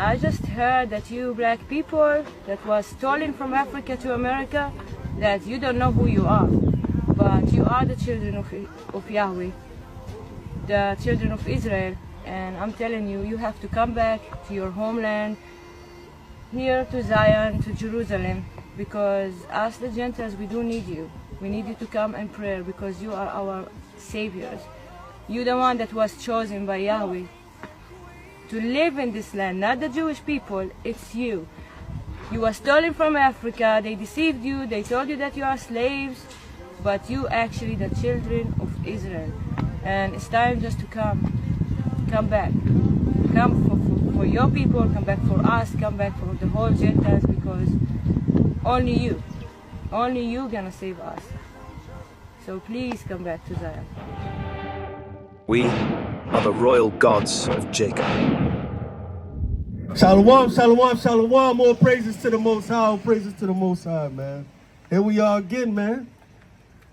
I just heard that you black people that was stolen from Africa to America, that you don't know who you are, but you are the children of Yahweh, the children of Israel. And I'm telling you, you have to come back to your homeland, here to Zion, to Jerusalem, because us the Gentiles, we do need you. We need you to come and pray, because you are our saviors. You're the one that was chosen by Yahweh to live in this land, not the Jewish people, it's you. You were stolen from Africa, they deceived you, they told you that you are slaves, but you actually the children of Israel. And it's time just to come back. Come for your people, come back for us, come back for the whole Gentiles, because only you gonna save us. So please come back to Zion. We are the royal gods of Jacob. Shalom, shalom, shalom. More praises to the Most High, all praises to the Most High, man. Here we are again, man.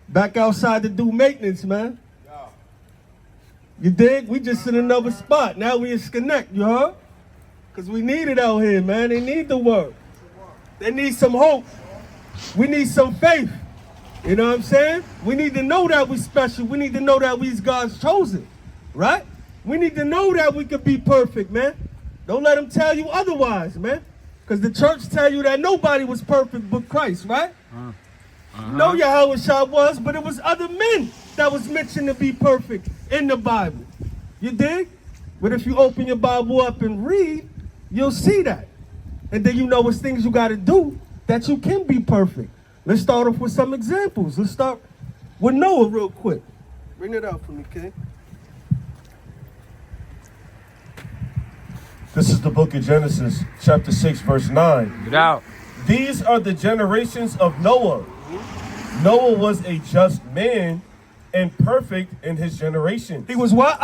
Back outside to do maintenance, man. You dig? We just in another spot. Now we in Connect, you heard? Because we need it out here, man. They need the work. They need some hope. We need some faith. You know what I'm saying? We need to know that we're special. We need to know that we's God's chosen, right? We need to know that we could be perfect, man. Don't let them tell you otherwise, man. Because the church tell you that nobody was perfect but Christ, right? You know Yahweh was, but it was other men that was mentioned to be perfect in the Bible. You dig? But if you open your Bible up and read, you'll see that. And then you know it's things you got to do that you can be perfect. Let's start off with some examples. Let's start with Noah real quick. Bring it out for me, King. This is the book of Genesis, chapter 6, verse 9. Get out. These are the generations of Noah. Noah was a just man and perfect in his generation. He was what?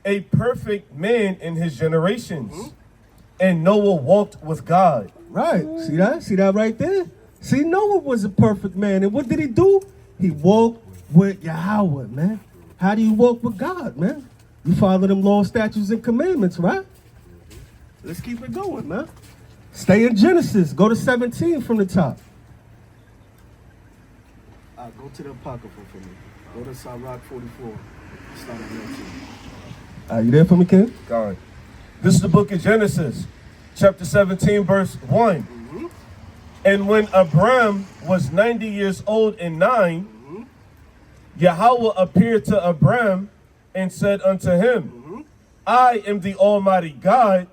A perfect man in his generations. And Noah walked with God. Right. See that? See that right there? See, Noah was a perfect man. And what did he do? He walked with Yahweh, man. How do you walk with God, man? You follow them law, statutes, and commandments, right? Let's keep it going, man. Stay in Genesis. Go to 17 from the top. Go to the Apocrypha for me. Go to Sirach 44. Start at 19. You there for me, Ken? God. This is the book of Genesis, chapter 17, verse 1. And when Abram was 90 years old and 9, Yahweh appeared to Abram and said unto him, I am the Almighty God,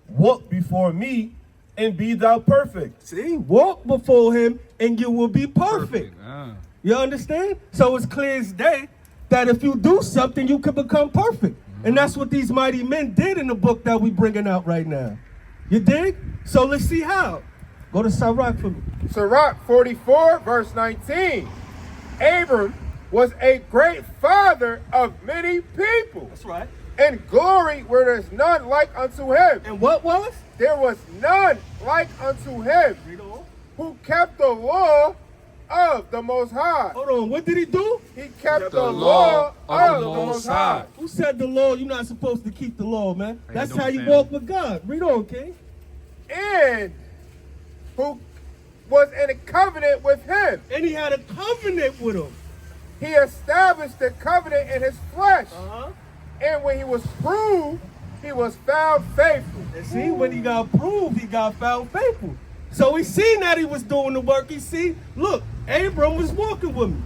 walk before me and be thou perfect. See, walk before him and you will be perfect. You understand? So it's clear as day that if you do something, you can become perfect. And that's what these mighty men did in the book that we bringing out right now. You dig? So let's see how. Go to Sirach for me. Sirach 44, verse 19. Abram was a great father of many people. That's right. And glory where there's none like unto him. And what was? There was none like unto him who kept the law of the Most High. Hold on, what did he do? He kept the law of the Most High. Who said the law? You're not supposed to keep the law, man. That's how you walk with God. Read on, King. And who was in a covenant with him. And he had a covenant with him. He established the covenant in his flesh. And when he was proved, he was found faithful. And see, when he got proved, he got found faithful. So he seen that he was doing the work. He see, look, Abram was walking with me.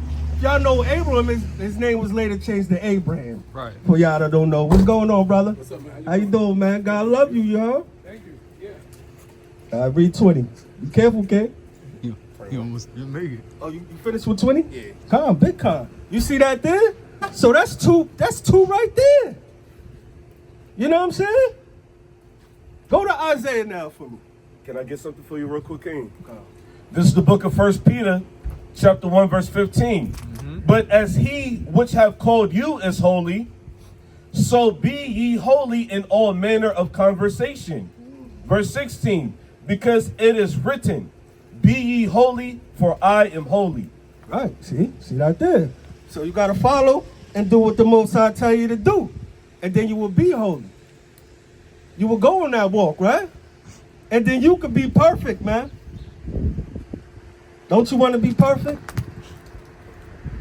Y'all know Abram, his name was later changed to Abraham. Right. For y'all that don't know. What's going on, brother? What's up, man? How you doing, man? God love you, y'all. Thank you. Yeah. Read 20. Be careful, okay? You almost didn't make it. Oh, you finished with 20? Yeah. Calm, big calm. You see that there? So that's two right there. You know what I'm saying? Go to Isaiah now for me. Can I get something for you real quick, King? This is the book of 1 Peter, chapter 1, verse 15. But as he which have called you is holy, so be ye holy in all manner of conversation. Verse 16, because it is written, be ye holy, for I am holy. Right, see that there. So you got to follow and do what the Most High tell you to do. And then you will be holy. You will go on that walk, right? And then you could be perfect, man. Don't you want to be perfect?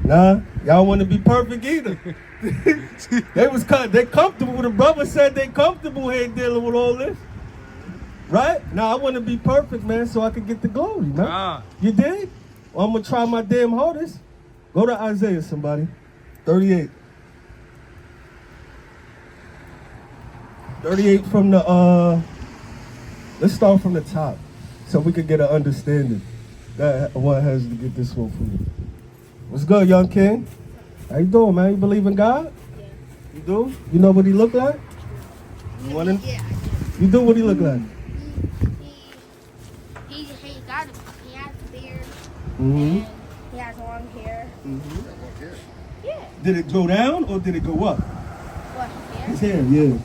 Nah, y'all want to be perfect either. They comfortable. The brother said they comfortable here dealing with all this. Right? Now I want to be perfect, man, so I can get the glory, man. You dig? Well, I'm going to try my damn hardest. Go to Isaiah, somebody. 38. 38 from the, let's start from the top so we can get an understanding. That what has to get this one for me. What's good, young king? How you doing, man? You believe in God? Yeah. You do? You know what he look like? You want him? Yeah. You do what he look like? He has a beard. Mm-hmm. He has long hair. Mm-hmm. Yeah. Did it go down or did it go up? What, hair? His hair, yeah.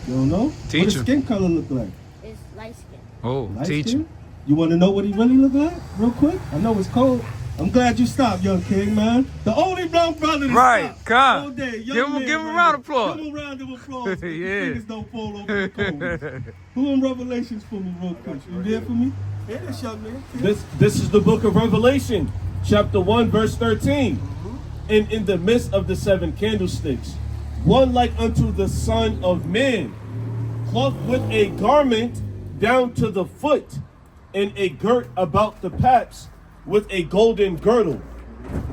You don't know? Teach What his him. skin color look like? It's light skin. Oh, Light teach skin? him. You want to know what he really look like real quick? I know it's cold. I'm glad you stopped, young king, man. The only brown brother that Right, stopped come. all day. Give him a round of applause. Give him a round of applause. Yeah. Your fingers don't fall over the coals. Who in Revelations for me real quick? You there for me? Here this young man. This is the book of Revelation, chapter 1, verse 13. And in the midst of the 7 candlesticks, one like unto the Son of Man, clothed with a garment down to the foot, and a girt about the paps with a golden girdle.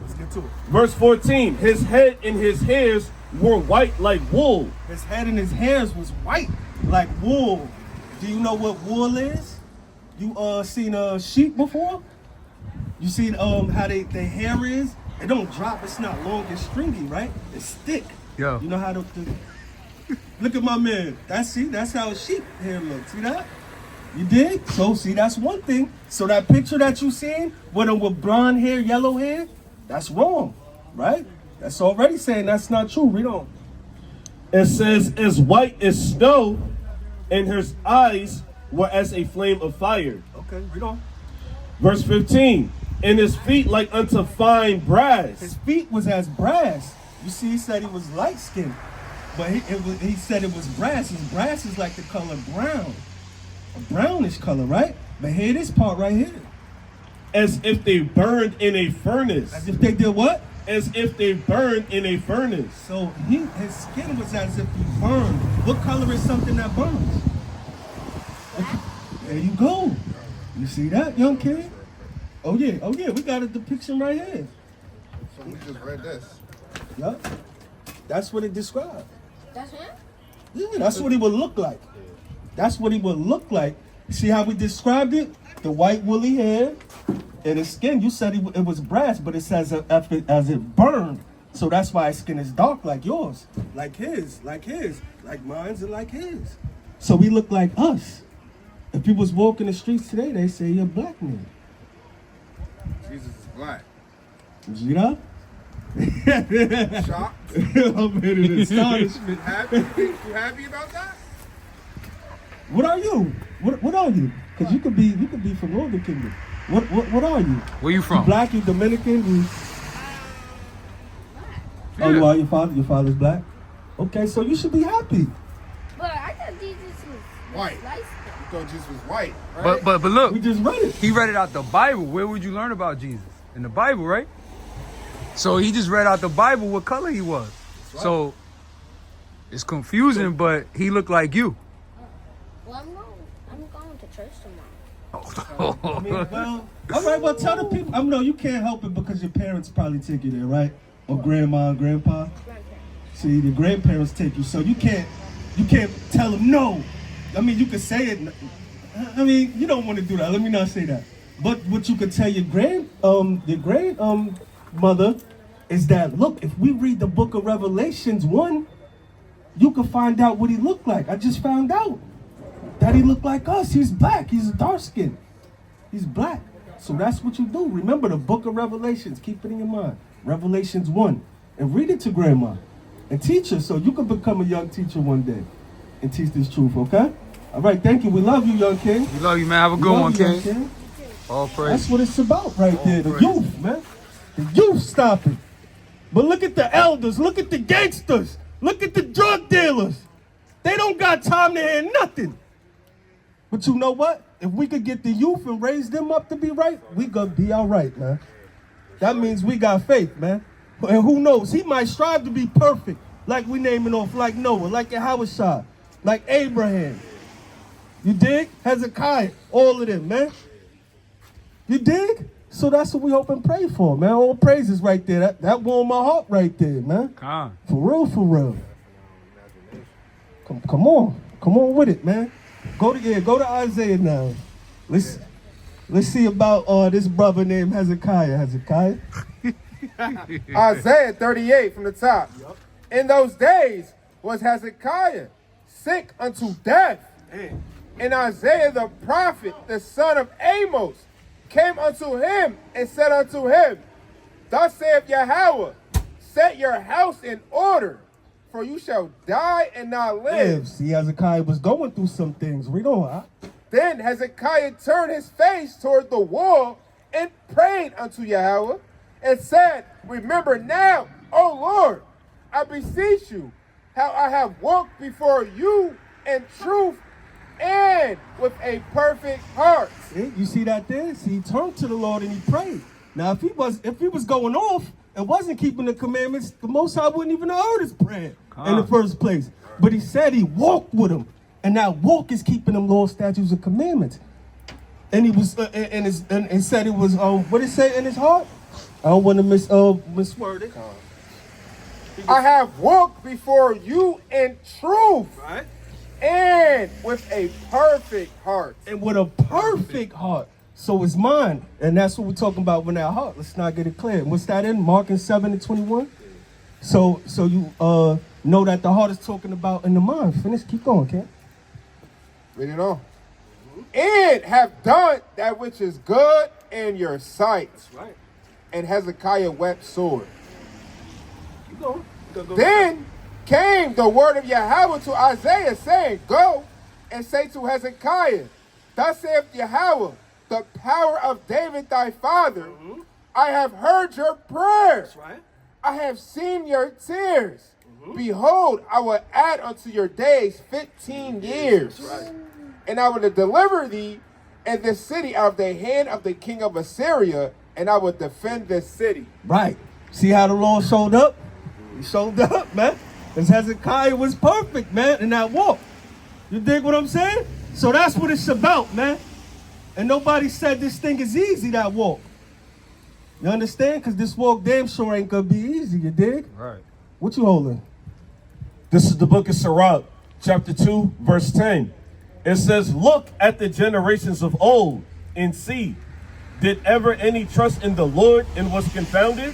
Let's get to it. Verse 14, his head and his hairs were white like wool. His head and his hairs was white like wool. Do you know what wool is? You seen a sheep before? You seen how their hair is? It don't drop. It's not long and stringy, right? It's thick. Yo. You know how to look at my man. That's how a sheep hair looks. See that? You dig? So see, that's one thing. So that picture that you seen with them with blonde hair, yellow hair, that's wrong, right? That's already saying that's not true. Read on. It says, as white as snow, and his eyes were as a flame of fire. Okay, read on. Verse 15, and his feet like unto fine brass. His feet was as brass. You see, he said he was light skinned, but he said it was brass. And brass is like the color brown, a brownish color, right? But here, this part right here, As if they burned in a furnace. as if they did what? As if they burned in a furnace. So his skin was as if he burned. What color is something that burns? There you go. You see that, young kid? Oh yeah, we got a depiction right here. So we just read this. Yup. That's what it described. That's him? Yeah, that's what he would look like. That's what he would look like. See how we described it? The white woolly hair and his skin. You said it was brass, but it says as it burned. So that's why his skin is dark like yours, like his, like mine's, and like his. So we look like us. If people was walking the streets today, they say you're a black man. Jesus is black. You know? Shocked? I'm in astonishment. Happy? You happy about that? What are you? What are you? Because you could be from Northern Kingdom. What are you? Where you from? You black, you Dominican, you... Oh, you are your father's black? Okay, so you should be happy. But I thought Jesus was White. light You skin. thought Jesus was white, right? But look, We just read it. he read it out the Bible. Where would you learn about Jesus? In the Bible, right? So he just read out the Bible what color he was. right. So it's confusing, but he looked like you. Well, I'm going to church tomorrow. I mean, well, all right, well, tell the people. I know you can't help it because your parents probably take you there, right? Or grandma and grandpa. Grandparents. See, the grandparents take you, so you can't tell them no. I mean, you could say it. I mean, you don't want to do that. Let me not say that. But what you could tell your mother is that, look, if we read the book of Revelations 1, you can find out what he looked like. I just found out that he looked like us. He's black. He's dark skinned. He's black. So that's what you do. Remember the book of Revelations. Keep it in your mind. Revelations 1. And read it to grandma. And teach her so you can become a young teacher one day and teach this truth, okay? All right, thank you. We love you, young king. We love you, man. Have a We good love one, you, young King. All praise. That's what it's about right there. The praise. youth, man. The youth stopping. But look at the elders. Look at the gangsters. Look at the drug dealers. They don't got time to hear nothing. But you know what? If we could get the youth and raise them up to be right, we gonna be all right, man. That means we got faith, man. And who knows? He might strive to be perfect, like we naming off, like Noah, like Yahushua, like Abraham. You dig? Hezekiah, all of them, man. You dig? So that's what we hope and pray for, man. All praises right there. That warmed my heart right there, man. Come. For real, for real. Come on with it, man. Go to Isaiah now. Let's see about this brother named Hezekiah. Hezekiah. Isaiah 38 from the top. Yep. In those days was Hezekiah sick unto death. And Isaiah the prophet, the son of Amos, came unto him and said unto him, Thus saith Yahweh, set your house in order, for you shall die and not live. See, Hezekiah was going through some things. Read on. Then Hezekiah turned his face toward the wall and prayed unto Yahweh and said, Remember now, O Lord, I beseech you, how I have walked before you in truth and with a perfect heart. See, you see that there? See, he turned to the Lord and he prayed. Now, if he was going off and wasn't keeping the commandments, the Most High wouldn't even have heard his prayer in the first place. But he said he walked with him, and that walk is keeping them law, statutes, and commandments. And he was and said it was what did it say in his heart? I don't want to misword it. I have walked before you in truth. Right. And with a perfect heart. And with a perfect heart. So it's mine. And that's what we're talking about with our heart. Let's not get it clear. What's that in? Mark 7:21. So you know that the heart is talking about in the mind. Finish. Keep going, Ken. Read it on. And have done that which is good in your sight. That's right. And Hezekiah wept sore. Keep going. Then came the word of Yahweh to Isaiah, saying, Go and say to Hezekiah, Thus saith Yahweh, the power of David thy father, I have heard your prayers. Right. I have seen your tears. Behold, I will add unto your days 15 years. Right. And I will deliver thee and this city out of the hand of the king of Assyria, and I will defend this city. Right. See how the Lord showed up? He showed up, man. Because Hezekiah was perfect, man, in that walk. You dig what I'm saying? So that's what it's about, man. And nobody said this thing is easy, that walk. You understand? Because this walk damn sure ain't going to be easy, you dig? Right. What you holding? This is the book of Sirach, chapter 2, verse 10. It says, Look at the generations of old and see, did ever any trust in the Lord and was confounded?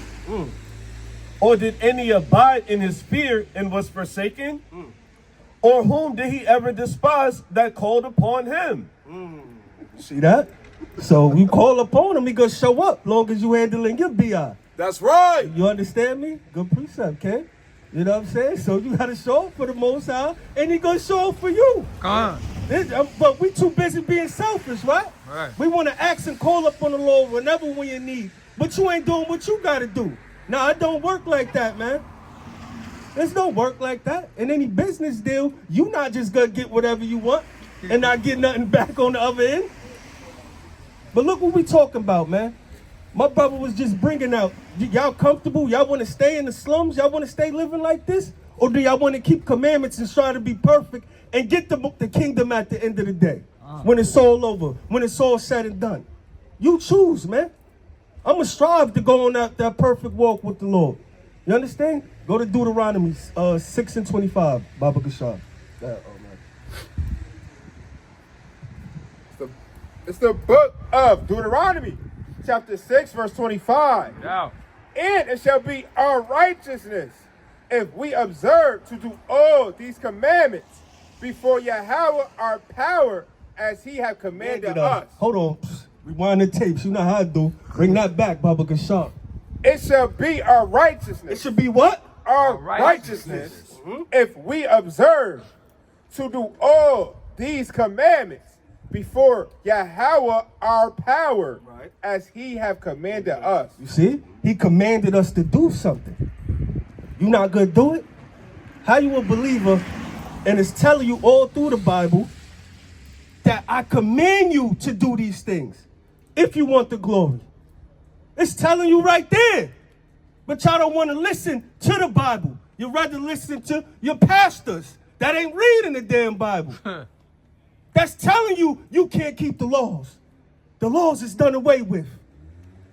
Or did any abide in his fear and was forsaken? Or whom did he ever despise that called upon him? See that? So you call upon him, he going to show up long as you handling your BI. That's right. You understand me? Good precept, okay? You know what I'm saying? So you got to show up for the Most High, and he going to show up for you. Come on. But we too busy being selfish, right? Right. We want to ask and call up on the Lord whenever we in need. But you ain't doing what you got to do. Nah, it don't work like that, man. There's no work like that. In any business deal, you not just going to get whatever you want and not get nothing back on the other end. But look what we talking about, man. My brother was just bringing out, y'all comfortable? Y'all want to stay in the slums? Y'all want to stay living like this? Or do y'all want to keep commandments and try to be perfect and get the kingdom at the end of the day? When it's all over, when it's all said and done. You choose, man. I'm going to strive to go on that perfect walk with the Lord. You understand? Go to Deuteronomy 6:25, Baba Gashar. It's the book of Deuteronomy, chapter 6, verse 25. Yeah. And it shall be our righteousness if we observe to do all these commandments before Yahweh our power as he have commanded us. Hold on. Rewind the tapes. You know how I do. Bring that back, Baba Gashar. It shall be our righteousness. It should be what? Our righteousness. If we observe to do all these commandments before Yahweh our power as he have commanded us. You see? He commanded us to do something. You not going to do it? How you a believer And it's telling you all through the Bible that I command you to do these things if you want the glory. It's telling you right there. But y'all don't want to listen to the Bible. You'd rather listen to your pastors that ain't reading the damn Bible. That's telling you you can't keep the laws. The laws is done away with.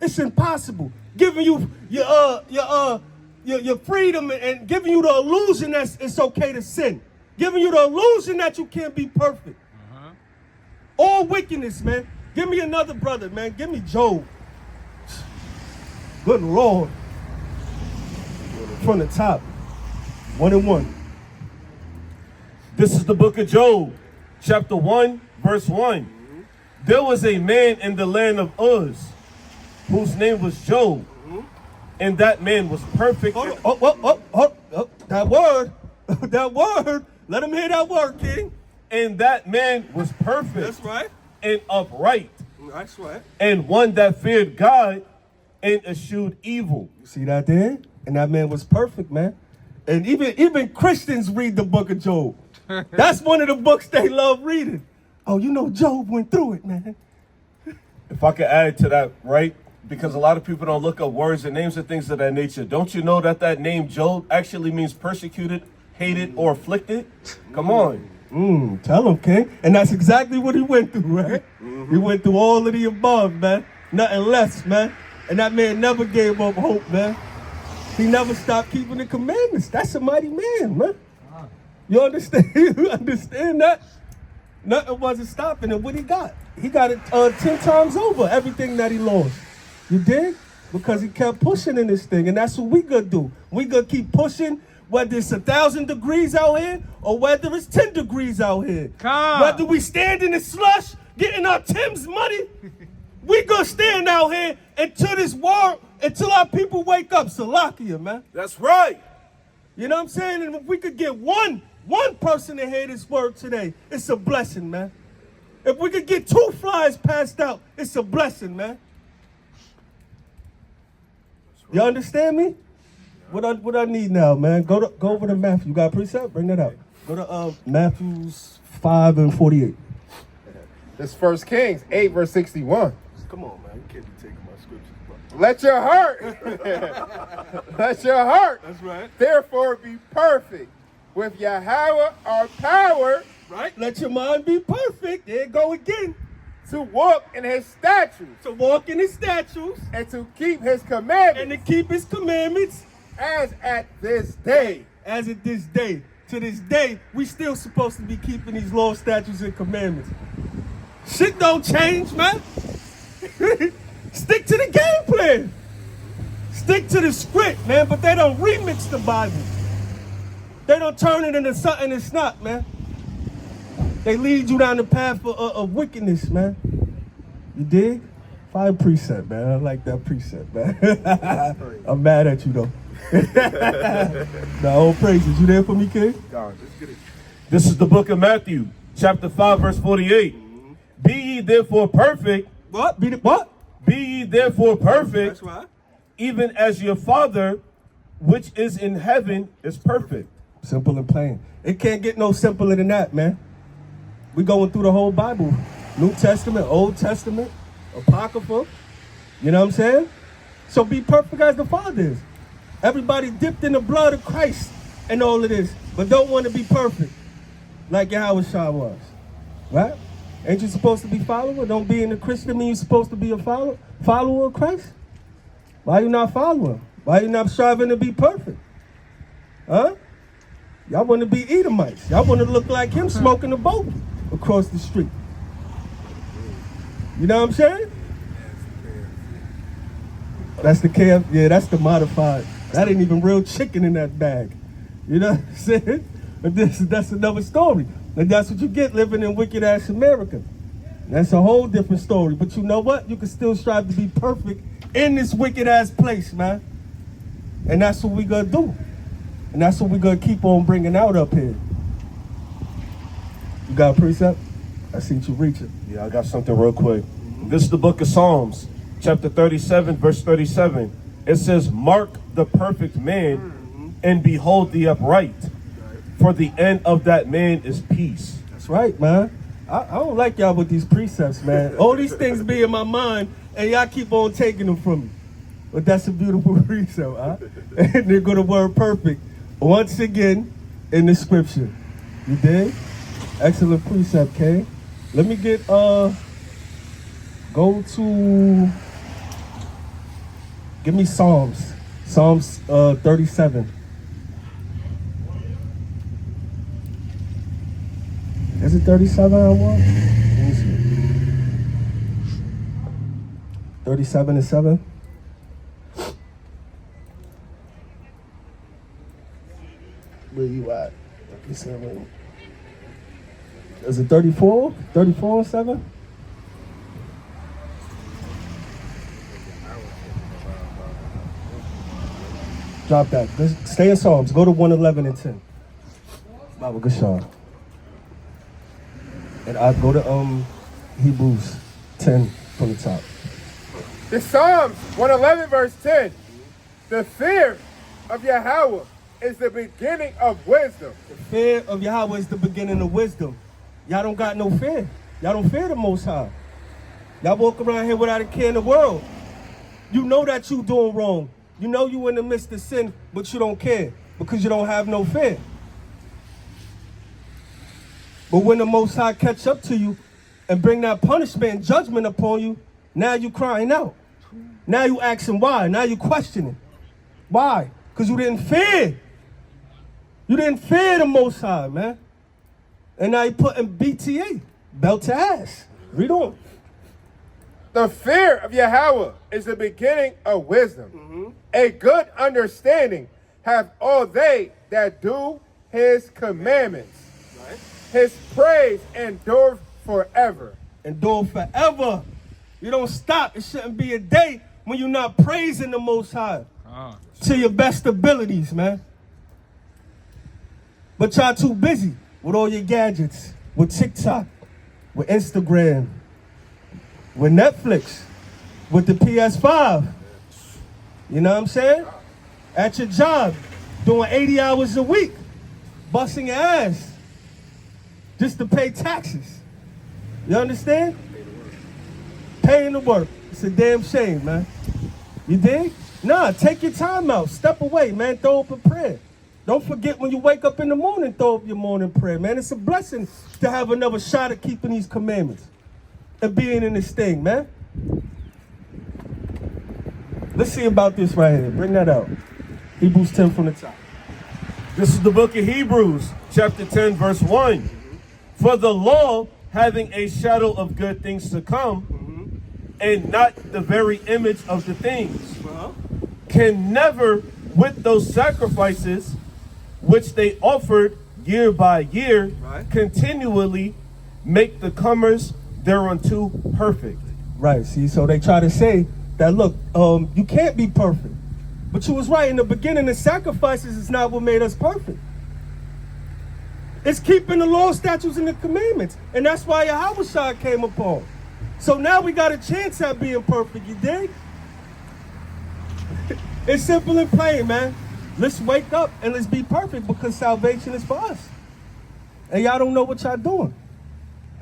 It's impossible. Giving you your freedom and giving you the illusion that it's okay to sin. Giving you the illusion that you can't be perfect. All wickedness, man. Give me another brother, man. Give me Job. Good Lord. From the top. 1 and 1. This is the book of Job, chapter 1, verse 1. There was a man in the land of Uz, whose name was Job, and that man was perfect. That word, that word. Let him hear that word, King. And that man was perfect. That's right. And upright. That's right. And one that feared God and eschewed evil. You see that there? And that man was perfect, man. And even Christians read the book of Job. That's one of the books they love reading. Oh, you know Job went through it, man. If I could add to that, right? Because a lot of people don't look up words and names and things of that nature. Don't you know that name Job actually means persecuted, hated, or afflicted? Come on. Tell him, King. And that's exactly what he went through, right? He went through all of the above, man. Nothing less, man. And that man never gave up hope, man. He never stopped keeping the commandments. That's a mighty man, man. You understand? You understand that? Nothing wasn't stopping him. What he got? He got it 10 times over, everything that he lost. You dig? Because he kept pushing in this thing. And that's what we gonna do. We gonna keep pushing, whether it's 1,000 degrees out here or whether it's 10 degrees out here. Whether we stand in the slush, getting our Tim's money, we gonna stand out here until this war, until our people wake up. Salakia, man. That's right. You know what I'm saying? And if we could get one person to hear this word today, it's a blessing, man. If we could get 2 flyers passed out, it's a blessing, man. You understand me? What I need now, man? Go over to Matthew. You got a precept? Bring that out. Go to Matthew 5 and 48. This 1 Kings 8, verse 61. Come on, man. You can't be taking my scriptures, bro. Let your heart, let your heart, That's right. therefore be perfect with Yahweh our power, Right? Let your mind be perfect. There you go again. to walk in his statutes To walk in his statutes and to keep his and commandments to keep his commandments as at this day. as of this day. To this day, we still supposed to be keeping these laws, statutes, and commandments. Shit don't change, man. Stick to the game plan. Stick to the script, man, but they don't remix the Bible. They don't turn it into something it's not, man. They lead you down the path of wickedness, man. You dig? Fire precept, man. I like that precept, man. I'm mad at you, though. No, all praises. You there for me, kid? This is the book of Matthew, chapter 5, verse 48. Be ye therefore perfect. What? What? Be ye therefore perfect, That's right. even as your Father, which is in heaven, is perfect. Simple and plain. It can't get no simpler than that, man. We going through the whole Bible. New Testament, Old Testament, Apocrypha. You know what I'm saying? So be perfect as the Father is. Everybody dipped in the blood of Christ and all of this, but don't want to be perfect like Yahweh Shah was. Right? Ain't you supposed to be follower? Don't be in the Christian mean you're supposed to be a follower of Christ? Why you not following? Why you not striving to be perfect? Huh? Y'all want to be Edomites. Y'all want to look like him smoking a boat across the street. You know what I'm saying? That's the KF. Yeah, that's the modified. That ain't even real chicken in that bag. You know what I'm saying? But that's another story. And that's what you get living in wicked-ass America. That's a whole different story. But you know what? You can still strive to be perfect in this wicked-ass place, man. And that's what we gonna do. And that's what we gonna keep on bringing out up here. You got a precept? I see you reaching. Yeah, I got something real quick. This is the book of Psalms, chapter 37, verse 37. It says, mark the perfect man and behold the upright. for the end of that man is peace. That's right, man. I don't like y'all with these precepts, man. All these things be in my mind, and y'all keep on taking them from me. But that's a beautiful precept, huh? And they're going to word perfect once again in the scripture. You dig? Excellent precept, Kay. Let me get, go to, give me Psalms. Psalms 37. Is it 37 I want? Let me see. 37 and 7. Where you at? 37. Is it 34? 34 and 7? Drop that. Just stay in Psalms. Go to 111 and 10. Baba Gashar. And I go to Hebrews 10 from the top. The Psalms 111 verse 10. The fear of Yahweh is the beginning of wisdom. The fear of Yahweh is the beginning of wisdom. Y'all don't got no fear. Y'all don't fear the Most High. Y'all walk around here without a care in the world. You know that you doing wrong. You know you in the midst of sin, but you don't care because you don't have no fear. But when the Most High catch up to you and bring that punishment and judgment upon you, now you crying out. Now you asking why. Now you questioning. Why? Because you didn't fear. You didn't fear the Most High, man. And now you putting BTA, belt to ass. Read on. The fear of Yahweh is the beginning of wisdom. A good understanding have all they that do his commandments. Right. His praise endures forever. Endure forever. You don't stop. It shouldn't be a day when you're not praising the Most High to your best abilities, man. But y'all too busy with all your gadgets, with TikTok, with Instagram, with Netflix, with the PS5. You know what I'm saying? At your job, doing 80 hours a week, busting your ass just to pay taxes. You understand? Paying the work. It's a damn shame, man. You dig? Nah, take your time out. Step away, man. Throw up a prayer. Don't forget when you wake up in the morning, throw up your morning prayer, man. It's a blessing to have another shot at keeping these commandments and being in this thing, man. Let's see about this right here. Bring that out. Hebrews 10 from the top. This is the book of Hebrews, chapter 10, verse 1. For the law, having a shadow of good things to come, and not the very image of the things, can never, with those sacrifices which they offered year by year, continually make the comers thereunto perfect. Right, see, so they try to say that, look, you can't be perfect. But you was right, in the beginning, the sacrifices is not what made us perfect. It's keeping the law, statutes, and the commandments. And that's why Yahweh came upon. So now we got a chance at being perfect, you dig? It's simple and plain, man. Let's wake up and let's be perfect because salvation is for us. And y'all don't know what y'all doing.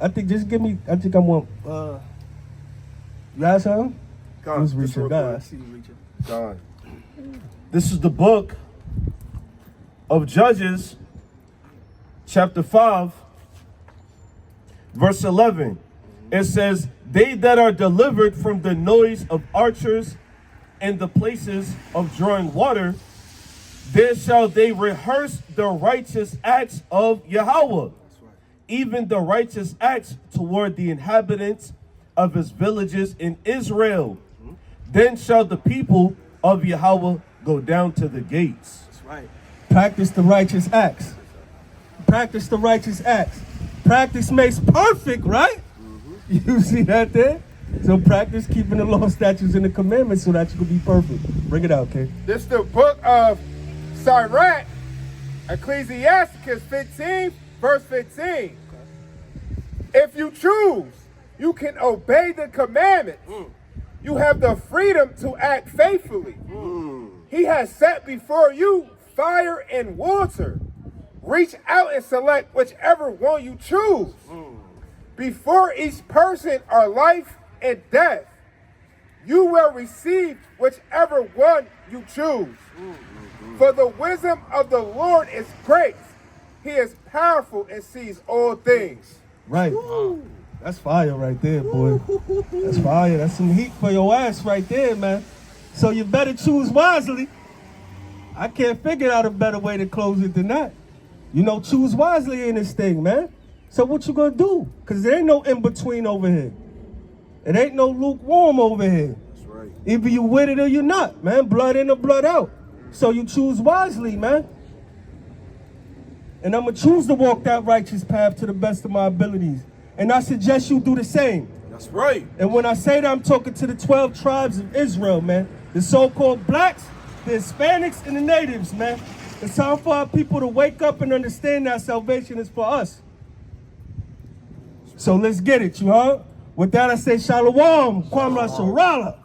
I think I want, you have something? Who's reaching? God, I see you reaching. God. This is the book of Judges, chapter 5, verse 11. It says, they that are delivered from the noise of archers and the places of drawing water, there shall they rehearse the righteous acts of Yahweh, even the righteous acts toward the inhabitants of his villages in Israel. Then shall the people of Yahweh go down to the gates. That's right. Practice the righteous acts. Practice the righteous acts. Practice makes perfect, right? You see that there? So practice keeping the law, statutes, and the commandments so that you can be perfect. Bring it out, okay? This is the book of Sirach, Ecclesiasticus 15, verse 15. If you choose, you can obey the commandments. You have the freedom to act faithfully. He has set before you fire and water, Reach out and select whichever one you choose. Before each person are life and death. You will receive whichever one you choose. For the wisdom of the Lord is great. He is powerful and sees all things. Right. That's fire right there, boy. That's fire. That's some heat for your ass right there, man. So you better choose wisely. I can't figure out a better way to close it than that. You know, choose wisely in this thing, man. So what you gonna do? Because there ain't no in-between over here. It ain't no lukewarm over here. That's right. Either you with it or you're not, man. Blood in or blood out. So you choose wisely, man. And I'm going to choose to walk that righteous path to the best of my abilities. And I suggest you do the same. That's right. And when I say that, I'm talking to the 12 tribes of Israel, man. The so-called blacks, the Hispanics, and the natives, man. It's time for our people to wake up and understand that salvation is for us. So let's get it, you heard? With that, I say shalom, kwam la sharala.